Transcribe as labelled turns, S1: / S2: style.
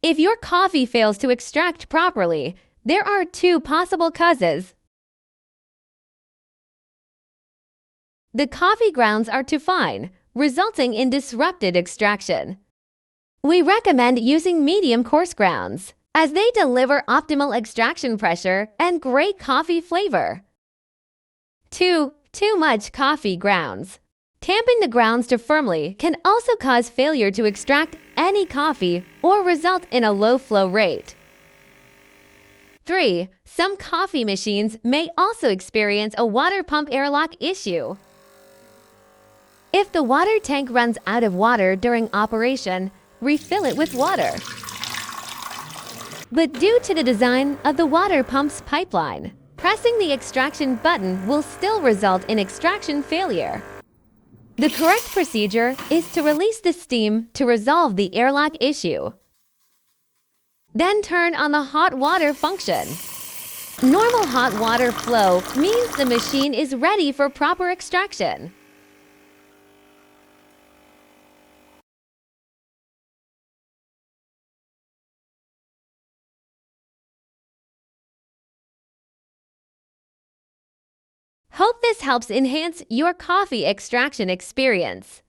S1: If your coffee fails to extract properly, there are two possible causes. The coffee grounds are too fine, resulting in disrupted extraction. We recommend using medium-coarse grounds, as they deliver optimal extraction pressure and great coffee flavor. 2. Too much coffee grounds. Tamping the grounds too firmly can also cause failure to extract any coffee or result in a low flow rate. 3. Some coffee machines may also experience a water pump airlock issue. If the water tank runs out of water during operation, refill it with water. But due to the design of the water pump's pipeline, pressing the extraction button will still result in extraction failure. The correct procedure is to release the steam to resolve the airlock issue. Then turn on the hot water function. Normal hot water flow means the machine is ready for proper extraction. Hope this helps enhance your coffee extraction experience.